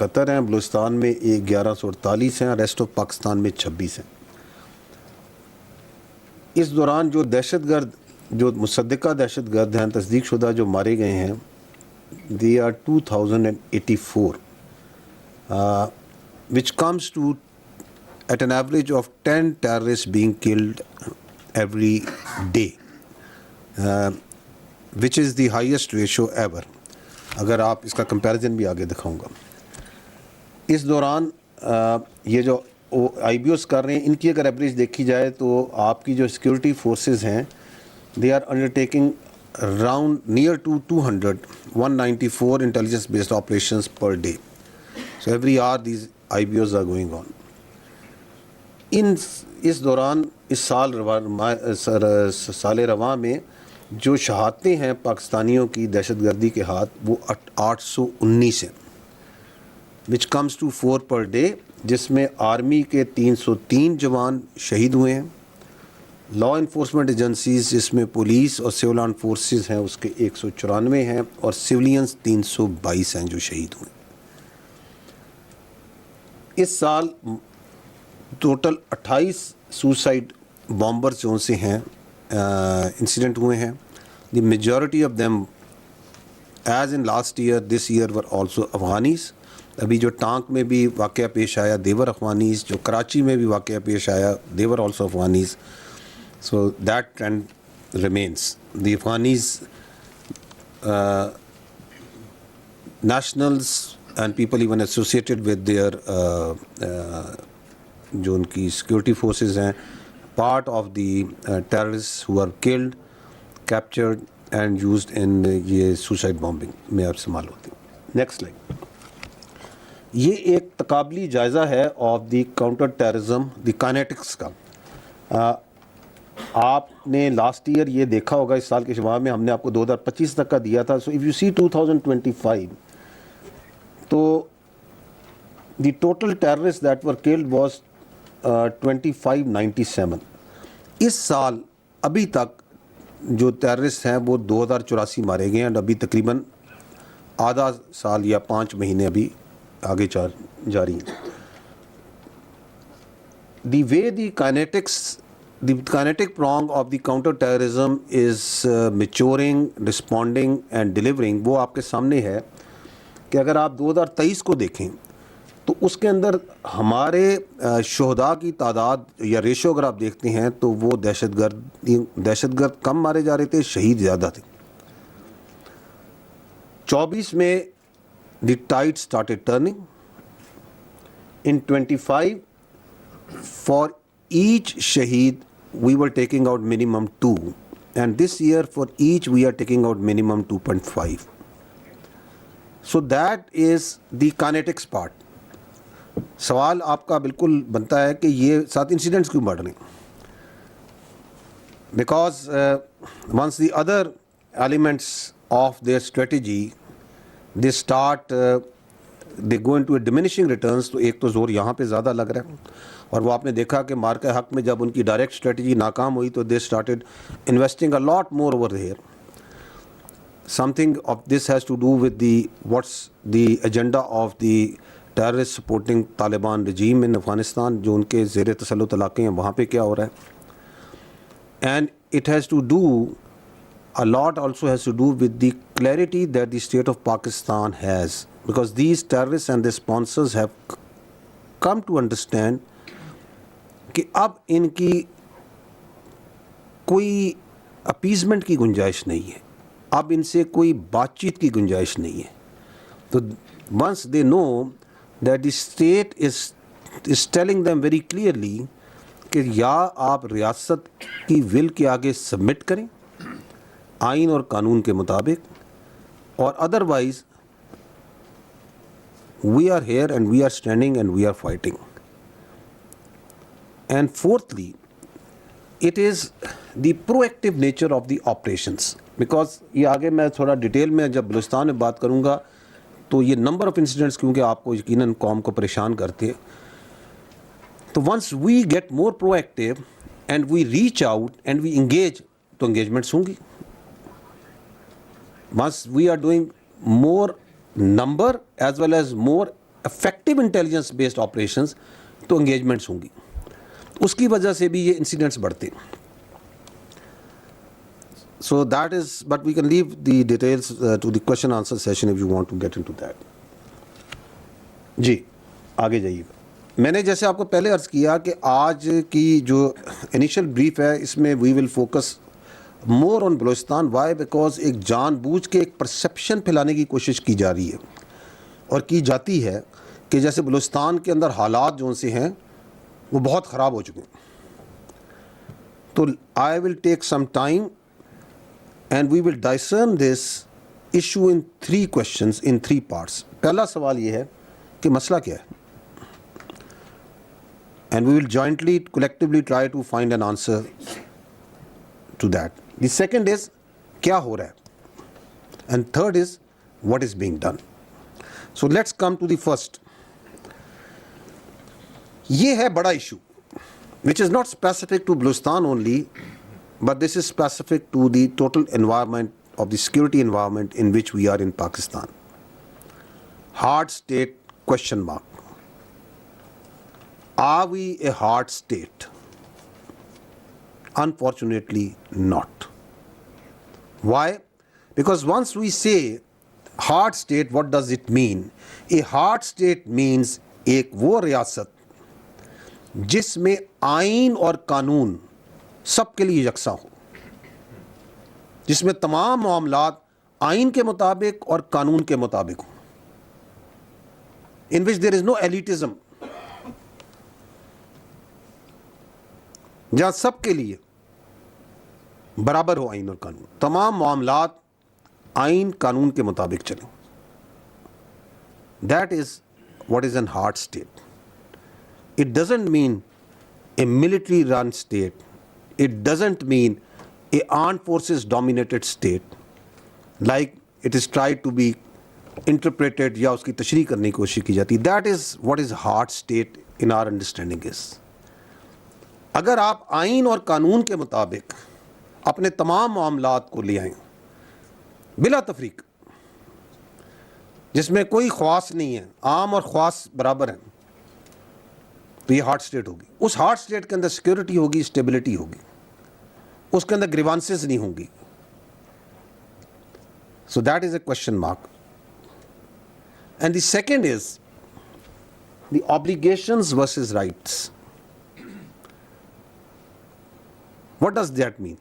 71 हैं, बलूचिस्तान में 1148 हैं, रेस्ट ऑफ पाकिस्तान में 26 हैं। इस दौरान जो दहशतगर्द, जो मुसद्दिका दहशतगर्द हैं, तस्दीक शुदा जो मारे गए हैं, they are 2084, which comes to at an average of 10 terrorists being killed every day, which is the highest ratio ever. अगर आप इसका कंपैरिजन भी आगे दिखाऊंगा। इस दौरान ये जो IBOs कर रहे हैं, इनकी अगर एवरेज देखी जाए तो आपकी जो सिक्योरिटी फोर्सेस हैं, they are undertaking around near to 194 intelligence based operations per day. So every hour these IBOs are going on. इस दौरान इस साल रवां में जो शहादतें हैं पाकिस्तानियों की दहशतगर्दी के हाथ, वो 819 हैं, which comes to 4 per day, जिसमें आर्मी के 303 जवान शहीद हुए हैं। लॉ इन्फोर्समेंट एजेंसीज जिसमें पुलिस और सिविल आर्म फोर्सेस हैं उसके 194 हैं, और सिविलियंस 322 हैं जो शहीद हुए। इस साल टोटल 28 सुसाइड बॉम्बर्स जो से हैं इंसिडेंट हुए हैं। The majority of them as in last year, this year were also Afghanis. अभी जो टांक में भी वाक़या पेश आया, देवर अफगानीज। जो कराची में भी वाक़या पेश आया, देवर also Afghanis. So that trend remains. The Afghanis, nationals and people even associated with their जो उनकी security forces हैं, part of the terrorists who are killed, captured and used in ये suicide bombing में अब इस्तेमाल होती हैं। Next slide. ये एक तकाबली जायज़ा है of the counter terrorism, the kinetics का। आपने लास्ट ईयर ये देखा होगा, इस साल के शुमार में हमने आपको 2025 तक का दिया था। सो इफ़ यू सी 2025, तो the total terrorist that were killed was 2597। इस साल अभी तक जो टेररिस्ट हैं वो 2084 मारे गए हैं, और अभी तकरीबन आधा साल या 5 महीने अभी आगे जारी हैं। The way the kinetics, the kinetic prong of the counter terrorism is maturing, responding and delivering, वो आपके सामने है कि अगर आप 2023 को देखें तो उसके अंदर हमारे शोहदा की तादाद या रेशो अगर आप देखते हैं तो वो दहशतगर्द कम मारे जा रहे थे, शहीद ज़्यादा थे। 24 में the tide started turning. In 25, for each shaheed we were taking out minimum 2, and this year for each we are taking out minimum 2.5. So that is the kinetics part. सवाल आपका बिल्कुल बनता है कि ये 7 इंसिडेंट्स क्यों बढ़ रहे हैं? Because once the other elements of their strategy they start they go into a diminishing returns, तो एक तो जोर यहाँ पे ज़्यादा लग रहा है, और वो आपने देखा कि मार के हक में जब उनकी डायरेक्ट स्ट्रेटजी नाकाम हुई तो they started investing a lot more over there. Something of this has to do with the what's the agenda of the terrorist supporting Taliban regime in Afghanistan, जो उनके ज़ेर तसल्लुत इलाके हैं वहाँ पे क्या हो रहा है। And it has to do a lot also has to do with the clarity that the state of Pakistan has, because these terrorists and their sponsors have come to understand कि अब इनकी कोई अपीजमेंट की गुंजाइश नहीं है, अब इनसे कोई बातचीत की गुंजाइश नहीं है। तो once they know that the state is telling them very clearly कि या आप रियासत की विल के आगे सबमिट करें आइन और कानून के मुताबिक, और otherwise we are here and we are standing and we are fighting. And fourthly, it is the proactive nature of the operations, because ये आगे मैं थोड़ा डिटेल में जब बलूचिस्तान में बात करूँगा तो ये नंबर ऑफ इंसिडेंट्स क्योंकि आपको यकीनन कौम को परेशान करते हैं। तो once we get more proactive and we reach out and we engage, तो इंगेजमेंट्स होंगी। Once we are doing more number as well as more effective intelligence based operations तो एंगेजमेंट्स होंगी, उसकी वजह से भी ये इंसिडेंट्स बढ़ते हैं. So that is, but we can leave the details to the question answer session if you want to get into that. जी आगे जाइएगा. मैंने जैसे आपको पहले अर्ज़ किया कि आज की जो इनिशियल ब्रीफ है इसमें we will focus more on Balochistan. Why? Because एक जानबूझ के एक परसेप्शन फैलाने की कोशिश की जा रही है और की जाती है कि जैसे बलूचिस्तान के अंदर हालात जो से हैं वो बहुत ख़राब हो चुके हैं. तो I will take some time and we will discern this issue in 3 questions in 3 parts. पहला सवाल ये है कि मसला क्या है, and we will jointly collectively try to find an answer to that. The second is क्या हो रहा है, and third is what is being done. So let's come to the first. ये है बड़ा issue which is not specific to Baluchistan only, but this is specific to the total environment of the security environment in which we are in Pakistan. Hard state question mark. Are we a hard state? Unfortunately not. Why? Because once we say hard state, what does it mean? A hard state means एक वो रियासत जिसमें आइन और कानून सबके लिए यकसा हो, जिसमें तमाम मामलात आइन के मुताबिक और कानून के मुताबिक हो, in which there is no elitism, जहां सबके लिए बराबर हो आइन और कानून, तमाम मामलात आइन कानून के मुताबिक चलें. That is what is an hard state. It doesn't mean A military run state. It doesn't mean a armed forces dominated state like it is tried to be interpreted या उसकी तशरीह करने की कोशिश की जाती. That is what is hard state in our understanding is. अगर आप आइन और कानून के मुताबिक अपने तमाम मामलात को ले आएं बिला तफरीक, जिसमें कोई ख्वास नहीं है, आम और ख्वास बराबर हैं, तो ये हार्ड स्टेट होगी. उस हार्ड स्टेट के अंदर सिक्योरिटी होगी, स्टेबिलिटी होगी, उसके अंदर ग्रीवांसेस नहीं होंगी. So that is a question mark. And the second is the obligations versus rights. What does that mean?